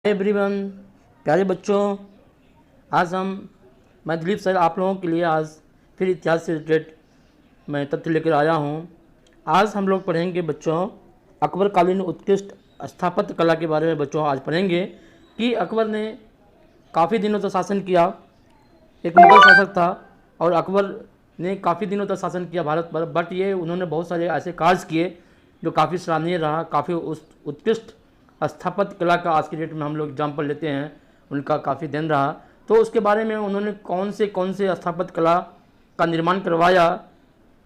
Everyone, प्यारे बच्चों, आज मैं दिलीप सर आप लोगों के लिए आज फिर इतिहास से रिलेटेड मैं तथ्य लेकर आया हूँ। आज हम लोग पढ़ेंगे बच्चों अकबर कालीन उत्कृष्ट स्थापत्य कला के बारे में। बच्चों आज पढ़ेंगे कि अकबर ने काफ़ी दिनों तक शासन किया, एक मुगल शासक था और अकबर ने काफ़ी दिनों तक शासन किया भारत पर। बट ये उन्होंने बहुत सारे ऐसे कार्य किए जो काफ़ी सराहनीय रहा, काफ़ी उत्कृष्ट स्थापत्य कला का आज की डेट में हम लोग एग्जाम्पल लेते हैं, उनका काफ़ी देन रहा। तो उसके बारे में उन्होंने कौन से स्थापत्य कला का निर्माण करवाया,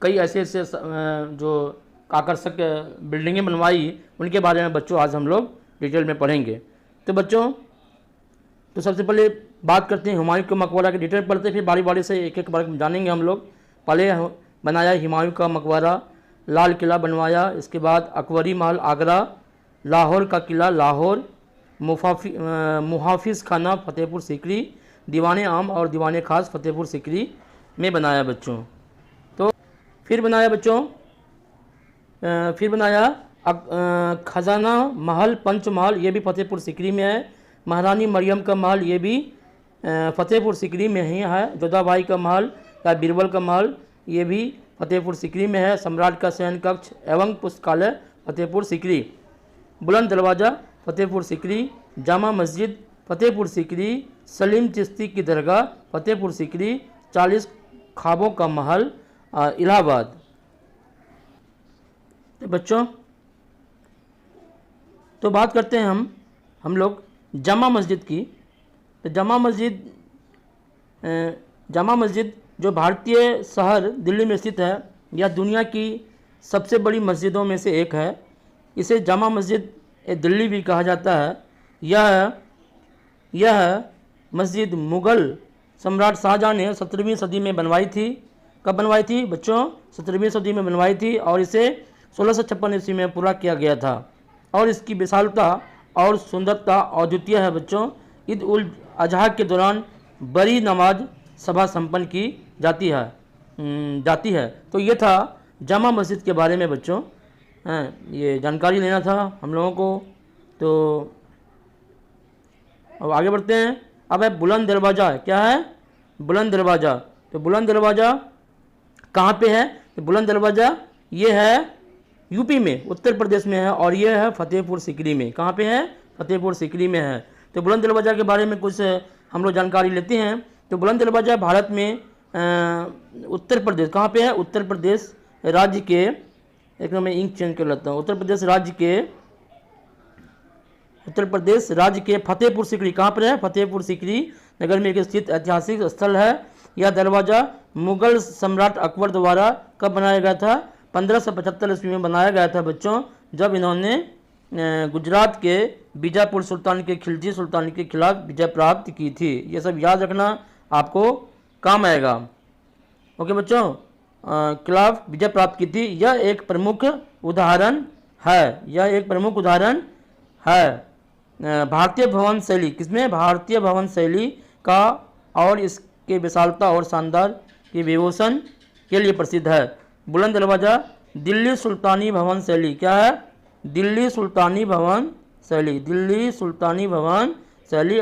कई ऐसे जो आकर्षक बिल्डिंगें बनवाई, उनके बारे में बच्चों आज हम लोग डिटेल में पढ़ेंगे। तो बच्चों तो सबसे पहले बात करते हैं हुमायूं के मकबरा के। डिटेल पढ़ते फिर बारी बारी से एक एक बार जानेंगे हम लोग। पहले बनाया हुमायूं का मकबरा, लाल किला बनवाया, इसके बाद अकबरी महल आगरा, लाहौर का किला लाहौर, मुहाफिज खाना फतेहपुर सीकरी, दीवान आम और दीवान खास फतेहपुर सीकरी में बनाया बच्चों। तो फिर बनाया खजाना महल पंच महल, ये भी फतेहपुर सीकरी में है। महारानी मरियम का महल, ये भी फतेहपुर सीकरी में ही है। जोधाबाई का महल या बीरबल का महल, ये भी फतेहपुर सीकरी में है। सम्राट का शयन कक्ष एवं पुस्तकालय फतेहपुर सीकरी। बुलंद दरवाज़ा फतेहपुर सीकरी, जामा मस्जिद फतेहपुर सीकरी, सलीम चिश्ती की दरगाह फतेहपुर सीकरी, 40 ख्वाबों का महल इलाहाबाद। बच्चों तो बात करते हैं हम लोग जामा मस्जिद की। तो जामा मस्जिद जो भारतीय शहर दिल्ली में स्थित है, यह दुनिया की सबसे बड़ी मस्जिदों में से एक है। इसे जामा मस्जिद दिल्ली भी कहा जाता है। यह मस्जिद मुग़ल सम्राट शाहजहां ने 17वीं सदी में बनवाई थी। कब बनवाई थी बच्चों? 17वीं सदी में बनवाई थी और इसे 1656 ईस्वी में पूरा किया गया था। और इसकी विशालता और सुंदरता अद्वितीय है बच्चों। ईद उल अजहा के दौरान बड़ी नमाज सभा संपन्न की जाती है। तो ये था जामा मस्जिद के बारे में बच्चों, ये जानकारी लेना था हम लोगों को। तो अब आगे बढ़ते हैं। अब है बुलंद दरवाज़ा। क्या है? बुलंद दरवाज़ा। तो बुलंद दरवाज़ा कहाँ पे है? तो बुलंद दरवाज़ा ये है यूपी में, उत्तर प्रदेश में है और ये है फतेहपुर सीकरी में। कहाँ पे है? फतेहपुर सीकरी में है। तो बुलंद दरवाज़ा के बारे में कुछ हम लोग जानकारी लेते हैं। तो बुलंद दरवाज़ा भारत में उत्तर प्रदेश, कहाँ पे है? उत्तर प्रदेश राज्य के, एक मैं इंक चेंज कर लेता हूँ, उत्तर प्रदेश राज्य के फतेहपुर सीकरी। कहाँ पर है? फतेहपुर सीकरी नगर में एक स्थित ऐतिहासिक स्थल है। यह दरवाज़ा मुगल सम्राट अकबर द्वारा कब बनाया गया था? 1575 ईस्वी में बनाया गया था बच्चों, जब इन्होंने गुजरात के बीजापुर सुल्तान के खिलजी सुल्तान के खिलाफ विजय प्राप्त की थी। ये सब याद रखना, आपको काम आएगा। ओके बच्चों, खिलाफ विजय प्राप्त की थी। यह एक प्रमुख उदाहरण है भारतीय भवन शैली। किसमें? भारतीय भवन शैली का, और इसके विशालता और शानदार के विभूषण के लिए प्रसिद्ध है। बुलंद दरवाज़ा दिल्ली सुल्तानी भवन शैली। क्या है? दिल्ली सुल्तानी भवन शैली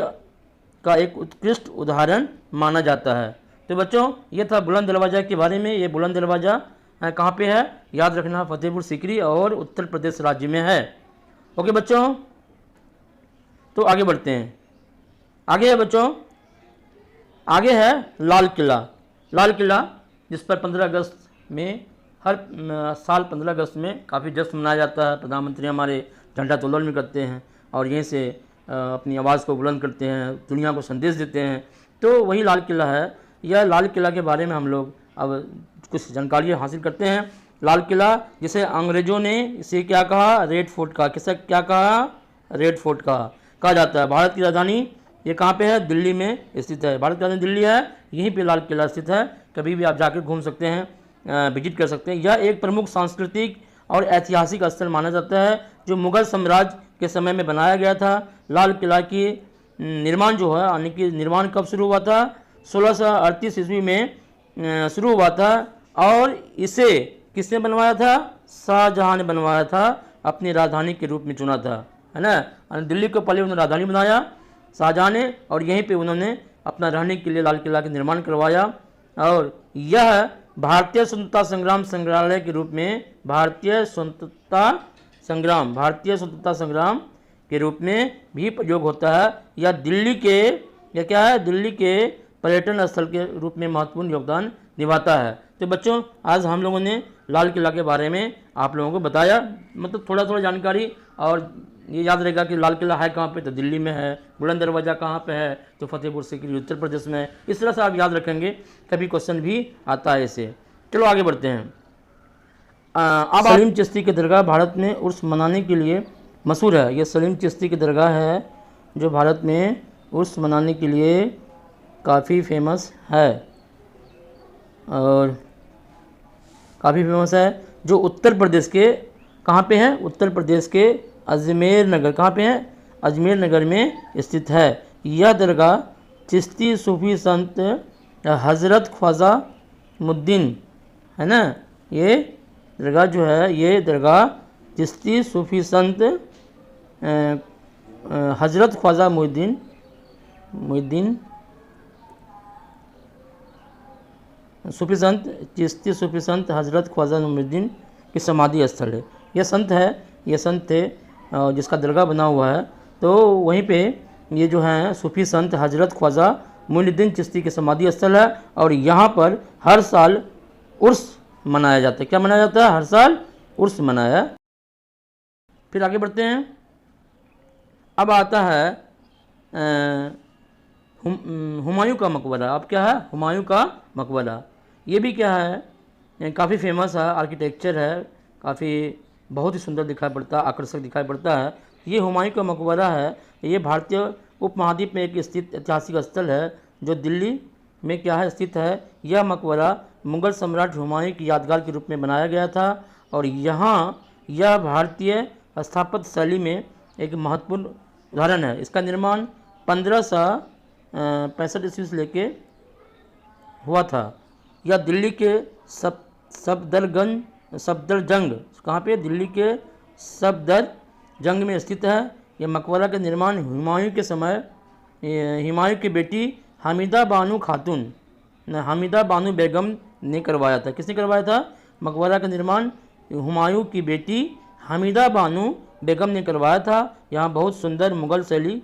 का एक उत्कृष्ट उदाहरण माना जाता है। तो बच्चों ये था बुलंद दरवाज़ा के बारे में। ये बुलंद दरवाज़ा कहाँ पे है? याद रखना, फतेहपुर सीकरी और उत्तर प्रदेश राज्य में है। ओके बच्चों, तो आगे बढ़ते हैं। आगे है बच्चों, आगे है लाल किला, जिस पर 15 अगस्त में हर साल 15 अगस्त में काफ़ी जश्न मनाया जाता है। प्रधानमंत्री हमारे झंडा तोलन भी करते हैं और यहीं से अपनी आवाज़ को बुलंद करते हैं, दुनिया को संदेश देते हैं। तो वही लाल किला है। यह लाल किला के बारे में हम लोग अब कुछ जानकारी हासिल करते हैं। लाल किला जिसे अंग्रेज़ों ने इसे क्या कहा? रेड फोर्ट कहा। किसे क्या कहा? रेड फोर्ट कहा जाता है। भारत की राजधानी ये कहाँ पे है? दिल्ली में स्थित है। भारत की राजधानी दिल्ली है, यहीं पे लाल किला स्थित है। कभी भी आप जाकर घूम सकते हैं, विजिट कर सकते हैं। यह एक प्रमुख सांस्कृतिक और ऐतिहासिक स्थल माना जाता है जो मुग़ल साम्राज्य के समय में बनाया गया था। लाल किला की निर्माण जो है, यानी कि निर्माण कब शुरू हुआ था? 1638 ईस्वी में शुरू हुआ था और इसे किसने बनवाया था? शाहजहां ने बनवाया था, अपनी राजधानी के रूप में चुना था। है ना। और दिल्ली को पहले उन्होंने राजधानी बनाया शाहजहाँ ने, और यहीं पे उन्होंने अपना रहने के लिए लाल किला का निर्माण करवाया। और यह भारतीय स्वतंत्रता संग्राम संग्रहालय के रूप में भारतीय स्वतंत्रता संग्राम के रूप में भी प्रयोग होता है। यह दिल्ली के पर्यटन स्थल के रूप में महत्वपूर्ण योगदान निभाता है। तो बच्चों, आज हम लोगों ने लाल किला के बारे में आप लोगों को बताया, मतलब थोड़ा थोड़ा जानकारी। और ये याद रहेगा कि लाल किला है कहाँ पे, तो दिल्ली में है। बुलंद दरवाज़ा कहाँ पे है, तो फतेहपुर सीकरी उत्तर प्रदेश में है। इस तरह से आप याद रखेंगे, कभी क्वेश्चन भी आता है इसे। चलो आगे बढ़ते हैं। अब सलीम चिश्ती की दरगाह भारत में उर्स मनाने के लिए मशहूर है। ये सलीम चिश्ती की दरगाह है जो भारत में उर्स मनाने के लिए काफ़ी फेमस है, और काफ़ी फेमस है, जो उत्तर प्रदेश के कहाँ पे है, उत्तर प्रदेश के अजमेर नगर, कहाँ पे है, अजमेर नगर में स्थित है। यह दरगाह चिश्ती सूफी संत हज़रत ख्वाजा मुद्दीन, है ना, ये दरगाह जो है, ये दरगाह चिश्ती सूफी संत हज़रत ख्वाजा मुद्दीन चिश्ती सूफी संत हज़रत ख्वाजा मुद्दीन की समाधि स्थल है। ये संत थे जिसका दरगाह बना हुआ है। तो वहीं पे ये जो हैं सूफी संत हज़रत ख्वाजा मुइनुद्दीन चिश्ती की समाधि स्थल है, और यहाँ पर हर साल उर्स मनाया जाता है। क्या मनाया जाता है? हर साल उर्स मनाया। फिर आगे बढ़ते हैं। अब आता है हुमायूं का मकबरा। अब क्या है? हुमायूं का मकबरा। ये भी क्या है, काफ़ी फेमस है, आर्किटेक्चर है, काफ़ी बहुत ही सुंदर दिखाई पड़ता है, आकर्षक दिखाई पड़ता है। ये हुमायूं का मकबरा है। ये भारतीय उपमहाद्वीप में एक स्थित ऐतिहासिक स्थल है जो दिल्ली में क्या है, स्थित है। यह मकबरा मुगल सम्राट हुमायूं की यादगार के रूप में बनाया गया था, और यहाँ यह भारतीय स्थापत्य शैली में एक महत्वपूर्ण उदाहरण है। इसका निर्माण 1565 ईस्वी से लेके हुआ था। यह दिल्ली के सफदरजंग, कहाँ पे? दिल्ली के सफदरजंग में स्थित है। यह मकबरा का निर्माण हुमायूं के समय हुमायूं की बेटी हमीदा बानो बेगम ने करवाया था। किसने करवाया था? मकबरा का निर्माण हुमायूं की बेटी हमीदा बानो बेगम ने करवाया था। यहाँ बहुत सुंदर मुगल शैली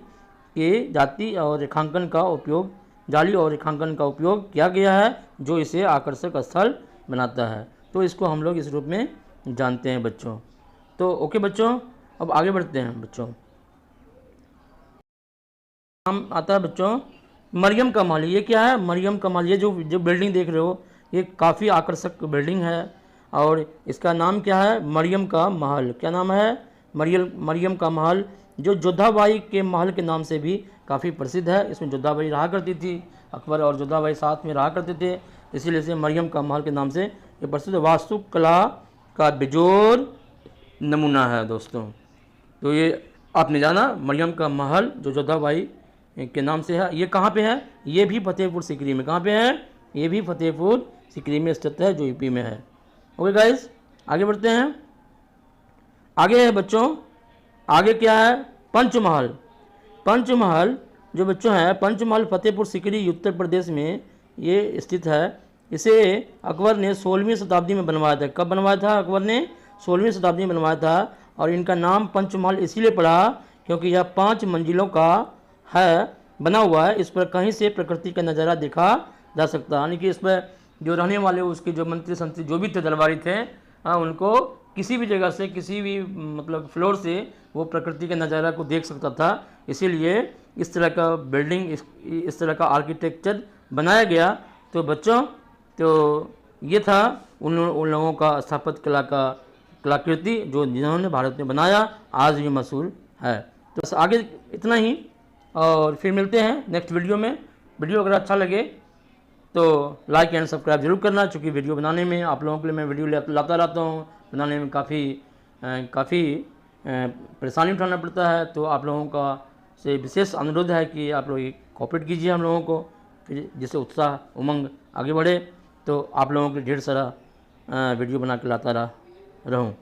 के जाली और रेखांकन का उपयोग किया गया है, जो इसे आकर्षक स्थल बनाता है। तो इसको हम लोग इस रूप में जानते हैं बच्चों। तो ओके बच्चों, अब आगे बढ़ते हैं बच्चों। नाम आता है बच्चों मरियम का महल। ये क्या है? मरियम का महल। ये जो बिल्डिंग देख रहे हो, ये काफ़ी आकर्षक बिल्डिंग है, और इसका नाम क्या है? मरियम का महल। क्या नाम है? मरियम का महल, जो जोधाबाई के महल के नाम से भी काफ़ी प्रसिद्ध है। इसमें जोधाबाई रहा करती थी, अकबर और जोधाबाई साथ में रहा करते थे, इसीलिए इसे मरियम का महल के नाम से ये प्रसिद्ध वास्तुकला का बेजोड़ नमूना है दोस्तों। तो ये आपने जाना, मरियम का महल जो जोधाबाई के नाम से है। ये कहाँ पे है? ये भी फतेहपुर सीकरी में। कहाँ पे है? ये भी फतेहपुर सीकरी में स्थित है, जो यूपी में है। ओके गाइस, आगे बढ़ते हैं। आगे है बच्चों, आगे क्या है? पंचमहल। पंचमहल जो बच्चों है, पंचमहल फतेहपुर सीकरी उत्तर प्रदेश में ये स्थित है। इसे अकबर ने 16वीं शताब्दी में बनवाया था। कब बनवाया था? अकबर ने 16वीं शताब्दी में बनवाया था, और इनका नाम पंचमहल इसीलिए पड़ा क्योंकि यह 5 मंजिलों का है, बना हुआ है। इस पर कहीं से प्रकृति का नज़ारा देखा जा सकता है, यानी कि इस पर जो रहने वाले उसके जो मंत्री संत्री जो भी थे, दरबारी थे, उनको किसी भी जगह से, किसी भी मतलब फ्लोर से वो प्रकृति के नज़ारा को देख सकता था। इसीलिए इस तरह का बिल्डिंग, इस तरह का आर्किटेक्चर बनाया गया। तो बच्चों, तो ये था उन लोगों का स्थापत्य कला का कलाकृति जो जिन्होंने भारत में बनाया, आज ये मशहूर है। तो बस आगे इतना ही, और फिर मिलते हैं नेक्स्ट वीडियो में। वीडियो अगर अच्छा लगे तो लाइक एंड सब्सक्राइब जरूर करना, क्योंकि वीडियो बनाने में आप लोगों के लिए मैं वीडियो लाता रहता हूँ। बनाने में काफ़ी परेशानी उठाना पड़ता है, तो आप लोगों का से विशेष अनुरोध है कि आप लोग कोऑपरेट कीजिए हम लोगों को, फिर जिससे उत्साह उमंग आगे बढ़े। तो आप लोगों के ढेर सारा वीडियो बना के लाता रहूँ।